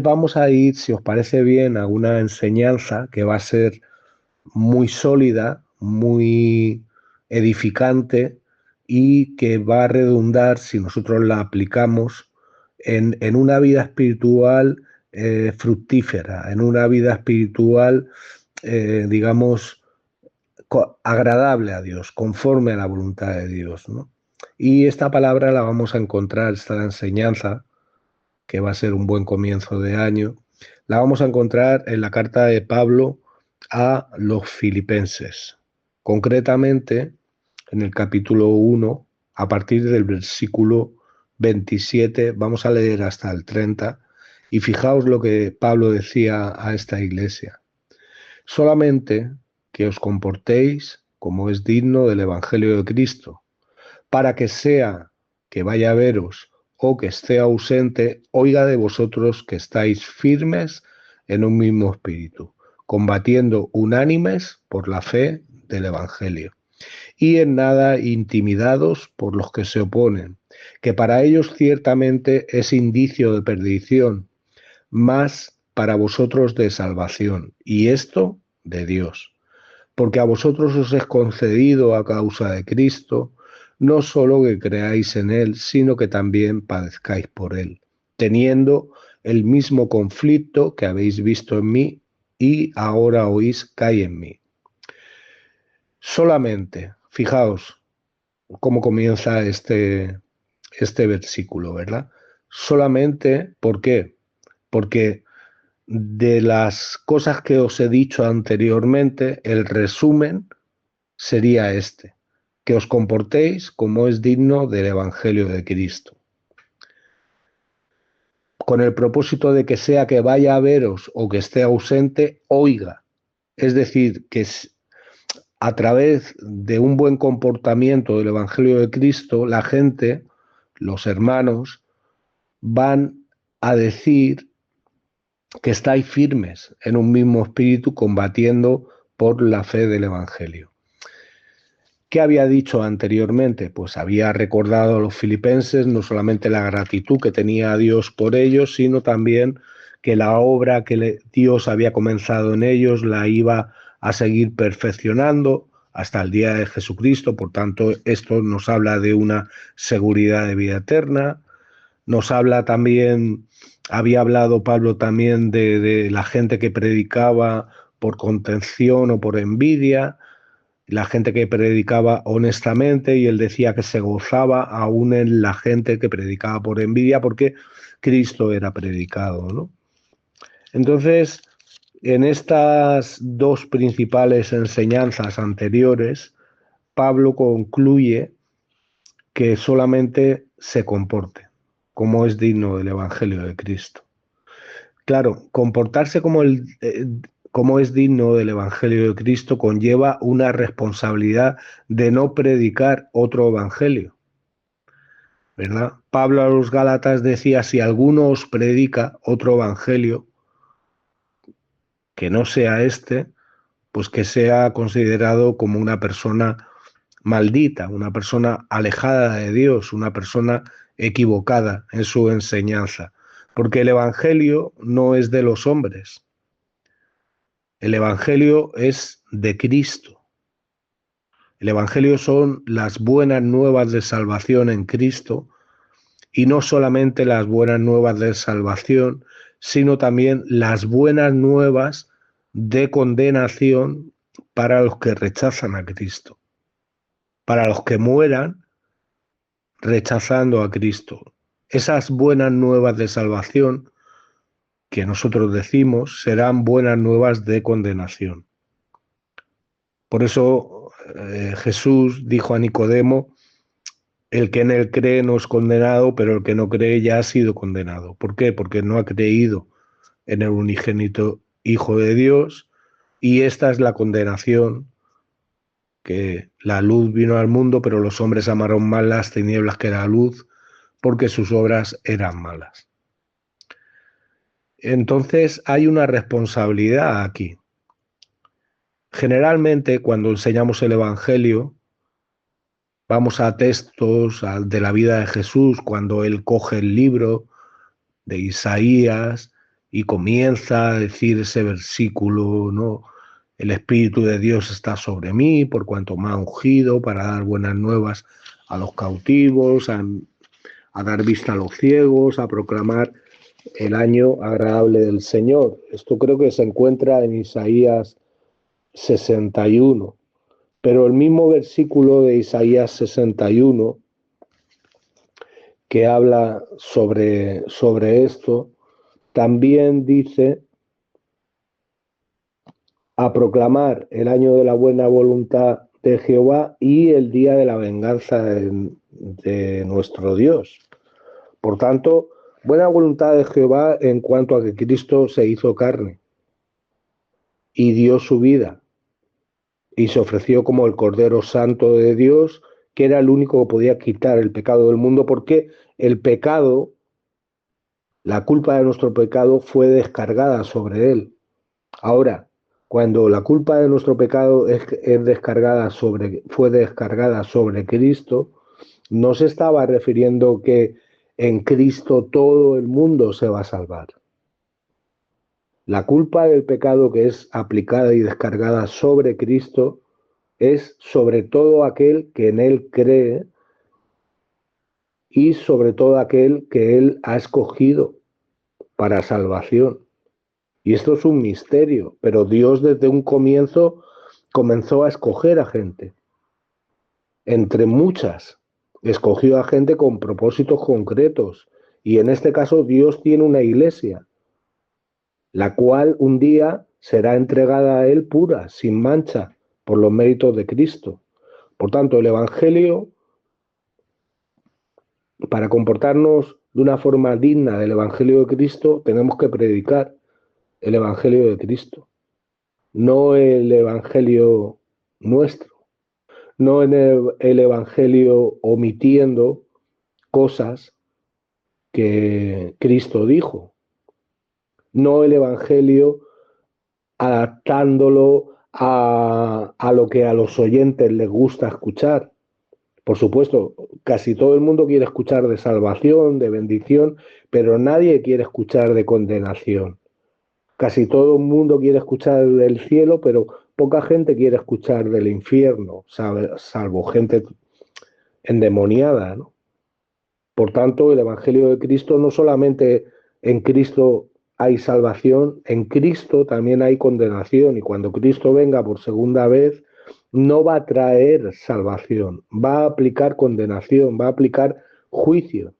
Vamos a ir, si os parece bien, a una enseñanza que va a ser muy sólida, muy edificante y que va a redundar, si nosotros la aplicamos, en una vida espiritual fructífera, en una vida espiritual, digamos, agradable a Dios, conforme a la voluntad de Dios, ¿no? Y esta palabra la vamos a encontrar, esta enseñanza, que va a ser un buen comienzo de año, la vamos a encontrar en la carta de Pablo a los filipenses. Concretamente, en el capítulo 1, a partir del versículo 27, vamos a leer hasta el 30, y fijaos lo que Pablo decía a esta iglesia. Solamente que os comportéis como es digno del Evangelio de Cristo, para que sea que vaya a veros o que esté ausente, oiga de vosotros que estáis firmes en un mismo espíritu, combatiendo unánimes por la fe del Evangelio, y en nada intimidados por los que se oponen, que para ellos ciertamente es indicio de perdición, mas para vosotros de salvación, y esto de Dios, porque a vosotros os es concedido a causa de Cristo, no solo que creáis en Él, sino que también padezcáis por Él, teniendo el mismo conflicto que habéis visto en mí y ahora oís que hay en mí. Solamente, fijaos cómo comienza este versículo, ¿verdad? Solamente, ¿por qué? Porque de las cosas que os he dicho anteriormente, el resumen sería este, que os comportéis como es digno del Evangelio de Cristo, con el propósito de que sea que vaya a veros o que esté ausente, oiga. Es decir, que a través de un buen comportamiento del Evangelio de Cristo, la gente, los hermanos, van a decir que estáis firmes en un mismo espíritu combatiendo por la fe del Evangelio. ¿Qué había dicho anteriormente? Pues había recordado a los filipenses no solamente la gratitud que tenía Dios por ellos, sino también que la obra que Dios había comenzado en ellos la iba a seguir perfeccionando hasta el día de Jesucristo. Por tanto, esto nos habla de una seguridad de vida eterna. Nos habla también, había hablado Pablo también de la gente que predicaba por contención o por envidia, la gente que predicaba honestamente, y él decía que se gozaba aún en la gente que predicaba por envidia porque Cristo era predicado, ¿no? Entonces, en estas dos principales enseñanzas anteriores, Pablo concluye que solamente se comporte como es digno del Evangelio de Cristo. Claro, comportarse como es digno del Evangelio de Cristo conlleva una responsabilidad de no predicar otro evangelio, ¿verdad? Pablo a los Gálatas decía, si alguno os predica otro evangelio que no sea este, pues que sea considerado como una persona maldita, una persona alejada de Dios, una persona equivocada en su enseñanza, porque el evangelio no es de los hombres. El Evangelio es de Cristo. El Evangelio son las buenas nuevas de salvación en Cristo, y no solamente las buenas nuevas de salvación, sino también las buenas nuevas de condenación para los que rechazan a Cristo, para los que mueran rechazando a Cristo. Esas buenas nuevas de salvación que nosotros decimos serán buenas nuevas de condenación. Por eso Jesús dijo a Nicodemo, el que en él cree no es condenado, pero el que no cree ya ha sido condenado. ¿Por qué? Porque no ha creído en el unigénito Hijo de Dios, y esta es la condenación, que la luz vino al mundo, pero los hombres amaron más las tinieblas que la luz, porque sus obras eran malas. Entonces hay una responsabilidad aquí. Generalmente cuando enseñamos el Evangelio, vamos a textos de la vida de Jesús, cuando él coge el libro de Isaías y comienza a decir ese versículo, ¿no? El Espíritu de Dios está sobre mí, por cuanto me ha ungido para dar buenas nuevas a los cautivos, a dar vista a los ciegos, a proclamar el año agradable del Señor. Esto creo que se encuentra en Isaías 61, pero el mismo versículo de Isaías 61 que habla sobre esto, también dice a proclamar el año de la buena voluntad de Jehová y el día de la venganza de nuestro Dios. Por tanto, buena voluntad de Jehová en cuanto a que Cristo se hizo carne y dio su vida y se ofreció como el Cordero Santo de Dios, que era el único que podía quitar el pecado del mundo, porque el pecado, la culpa de nuestro pecado fue descargada sobre él. Ahora, cuando la culpa de nuestro pecado fue descargada sobre Cristo, no se estaba refiriendo que en Cristo todo el mundo se va a salvar. La culpa del pecado que es aplicada y descargada sobre Cristo es sobre todo aquel que en Él cree y sobre todo aquel que Él ha escogido para salvación. Y esto es un misterio, pero Dios desde un comienzo comenzó a escoger a gente. Entre muchas, escogió a gente con propósitos concretos. Y en este caso Dios tiene una iglesia, la cual un día será entregada a Él pura, sin mancha, por los méritos de Cristo. Por tanto, el Evangelio, para comportarnos de una forma digna del Evangelio de Cristo, tenemos que predicar el Evangelio de Cristo, no el Evangelio nuestro, no en el Evangelio omitiendo cosas que Cristo dijo, no el Evangelio adaptándolo a lo que a los oyentes les gusta escuchar. Por supuesto, casi todo el mundo quiere escuchar de salvación, de bendición, pero nadie quiere escuchar de condenación. Casi todo el mundo quiere escuchar del cielo, pero poca gente quiere escuchar del infierno, salvo gente endemoniada, ¿no? Por tanto, el Evangelio de Cristo, no solamente en Cristo hay salvación, en Cristo también hay condenación. Y cuando Cristo venga por segunda vez, no va a traer salvación, va a aplicar condenación, va a aplicar juicio.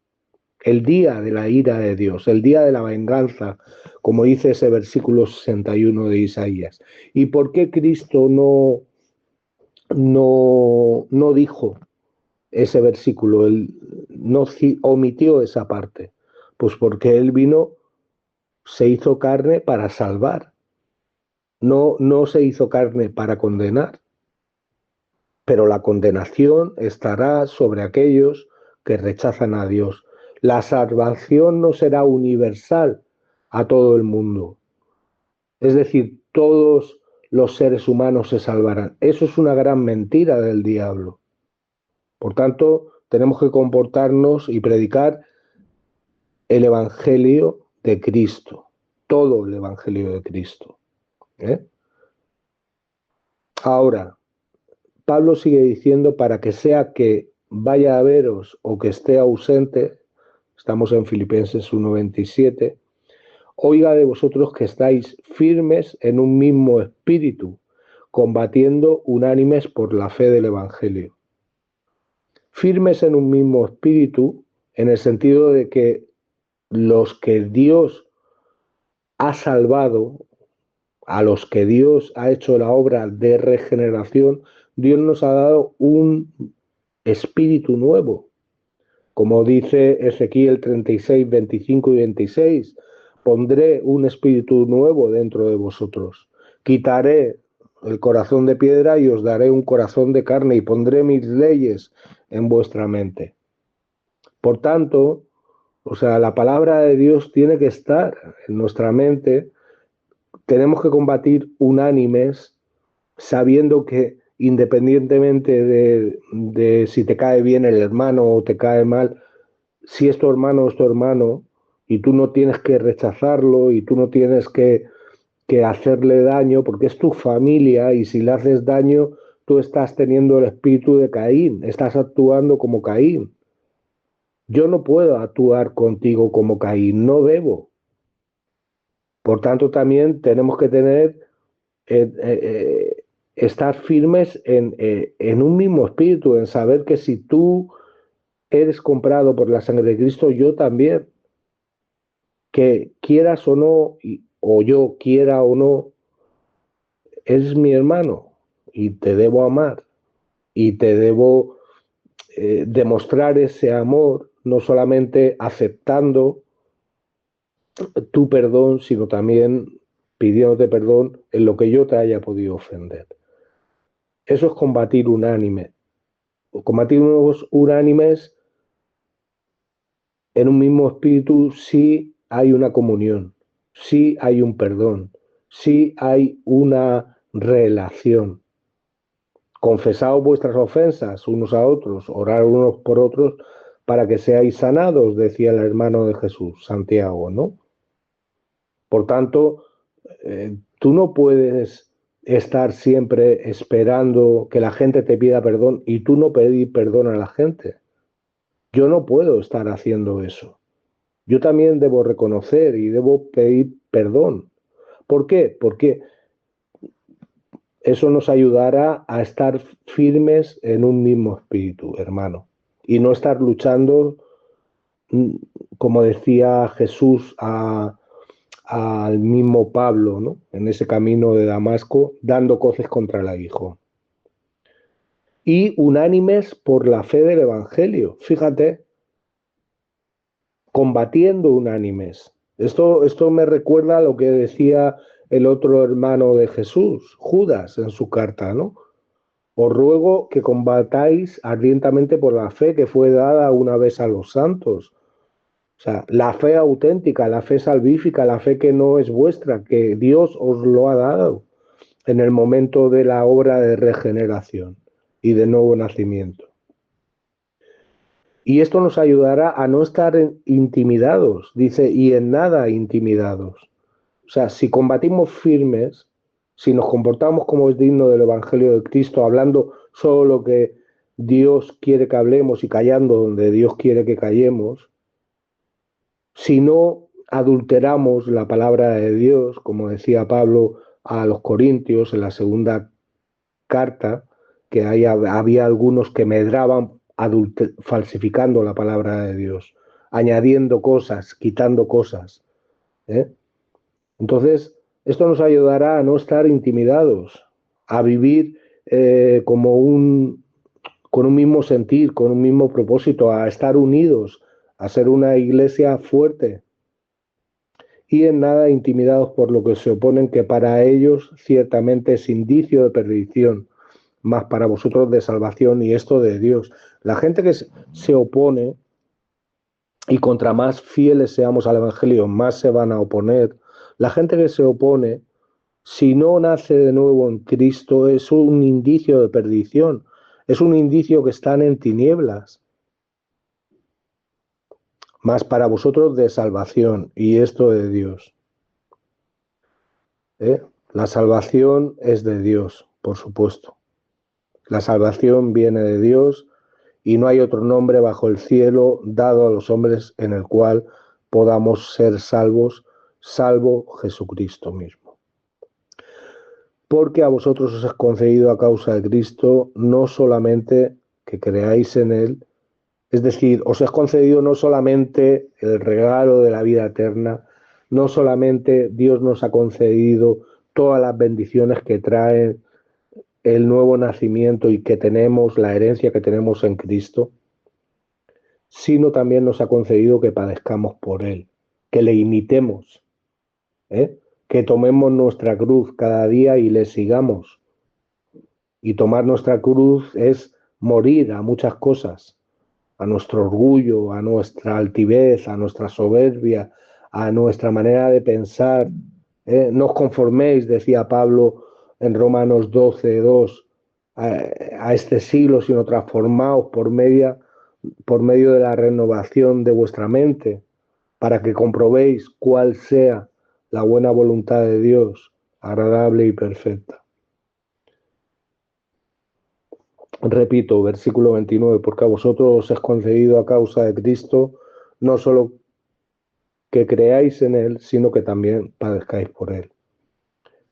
El día de la ira de Dios, el día de la venganza, como dice ese versículo 61 de Isaías. ¿Y por qué Cristo no dijo ese versículo? Él no omitió esa parte. Pues porque Él vino, se hizo carne para salvar. No se hizo carne para condenar. Pero la condenación estará sobre aquellos que rechazan a Dios. La salvación no será universal a todo el mundo. Es decir, todos los seres humanos se salvarán. Eso es una gran mentira del diablo. Por tanto, tenemos que comportarnos y predicar el Evangelio de Cristo, todo el Evangelio de Cristo. Ahora, Pablo sigue diciendo, para que sea que vaya a veros o que esté ausente, estamos en Filipenses 1:27, oiga de vosotros que estáis firmes en un mismo espíritu, combatiendo unánimes por la fe del Evangelio. Firmes en un mismo espíritu, en el sentido de que los que Dios ha salvado, a los que Dios ha hecho la obra de regeneración, Dios nos ha dado un espíritu nuevo. Como dice Ezequiel 36, 25 y 26, pondré un espíritu nuevo dentro de vosotros. Quitaré el corazón de piedra y os daré un corazón de carne y pondré mis leyes en vuestra mente. Por tanto, la palabra de Dios tiene que estar en nuestra mente. Tenemos que combatir unánimes, sabiendo que independientemente de si te cae bien el hermano o te cae mal, si es tu hermano o es tu hermano, y tú no tienes que rechazarlo y tú no tienes que hacerle daño porque es tu familia y si le haces daño tú estás teniendo el espíritu de Caín, estás actuando como Caín. Yo no puedo actuar contigo como Caín, no debo. Por tanto, también tenemos que estar firmes en un mismo espíritu, en saber que si tú eres comprado por la sangre de Cristo, yo también, que quieras o no, o yo quiera o no, eres mi hermano y te debo amar y te debo demostrar ese amor, no solamente aceptando tu perdón, sino también pidiéndote perdón en lo que yo te haya podido ofender. Eso es combatir unánime. Combatir unos unánimes en un mismo espíritu si hay una comunión, si hay un perdón, si hay una relación. Confesaos vuestras ofensas unos a otros, orar unos por otros para que seáis sanados, decía el hermano de Jesús, Santiago, ¿no? Por tanto, tú no puedes estar siempre esperando que la gente te pida perdón y tú no pedir perdón a la gente. Yo no puedo estar haciendo eso. Yo también debo reconocer y debo pedir perdón. ¿Por qué? Porque eso nos ayudará a estar firmes en un mismo espíritu, hermano, y no estar luchando, como decía Jesús al mismo Pablo, ¿no? En ese camino de Damasco, dando coces contra el aguijón. Y unánimes por la fe del Evangelio. Fíjate, combatiendo unánimes. Esto me recuerda a lo que decía el otro hermano de Jesús, Judas, en su carta, ¿no? Os ruego que combatáis ardientemente por la fe que fue dada una vez a los santos. O sea, la fe auténtica, la fe salvífica, la fe que no es vuestra, que Dios os lo ha dado en el momento de la obra de regeneración y de nuevo nacimiento. Y esto nos ayudará a no estar intimidados, dice, y en nada intimidados. O sea, si combatimos firmes, si nos comportamos como es digno del Evangelio de Cristo, hablando solo lo que Dios quiere que hablemos y callando donde Dios quiere que callemos, si no adulteramos la palabra de Dios, como decía Pablo a los Corintios en la segunda carta, que había algunos que medraban falsificando la palabra de Dios, añadiendo cosas, quitando cosas. ¿eh? Entonces, esto nos ayudará a no estar intimidados, a vivir con un mismo sentir, con un mismo propósito, a estar unidos, a ser una iglesia fuerte y en nada intimidados por lo que se oponen, que para ellos ciertamente es indicio de perdición, más para vosotros de salvación y esto de Dios. La gente que se opone, y contra más fieles seamos al Evangelio, más se van a oponer. La gente que se opone, si no nace de nuevo en Cristo, es un indicio de perdición, es un indicio que están en tinieblas, más para vosotros de salvación y esto de Dios. La salvación es de Dios, por supuesto. La salvación viene de Dios y no hay otro nombre bajo el cielo dado a los hombres en el cual podamos ser salvos, salvo Jesucristo mismo. Porque a vosotros os es concedido a causa de Cristo no solamente que creáis en Él, es decir, os es concedido no solamente el regalo de la vida eterna, no solamente Dios nos ha concedido todas las bendiciones que trae el nuevo nacimiento y que tenemos, la herencia que tenemos en Cristo, sino también nos ha concedido que padezcamos por Él, que le imitemos, que tomemos nuestra cruz cada día y le sigamos. Y tomar nuestra cruz es morir a muchas cosas, a nuestro orgullo, a nuestra altivez, a nuestra soberbia, a nuestra manera de pensar. No os conforméis, decía Pablo en Romanos 12:2, a este siglo, sino transformaos por medio de la renovación de vuestra mente. para que comprobéis cuál sea la buena voluntad de Dios, agradable y perfecta. Repito, versículo 29, porque a vosotros os es concedido a causa de Cristo, no solo que creáis en Él, sino que también padezcáis por Él,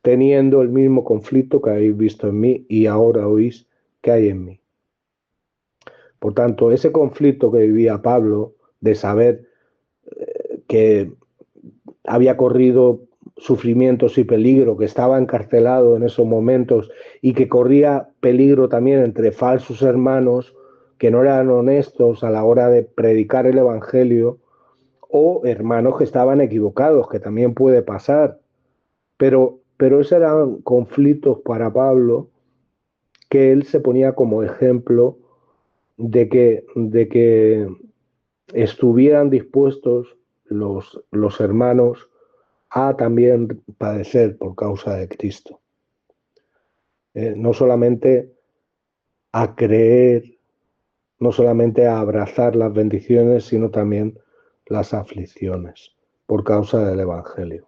teniendo el mismo conflicto que habéis visto en mí y ahora oís que hay en mí. Por tanto, ese conflicto que vivía Pablo, de saber que había corrido sufrimientos y peligro, que estaba encarcelado en esos momentos y que corría peligro también entre falsos hermanos que no eran honestos a la hora de predicar el Evangelio, o hermanos que estaban equivocados, que también puede pasar. Pero esos eran conflictos para Pablo que él se ponía como ejemplo de que estuvieran dispuestos los hermanos a también padecer por causa de Cristo. No solamente a creer, no solamente a abrazar las bendiciones, sino también las aflicciones por causa del Evangelio.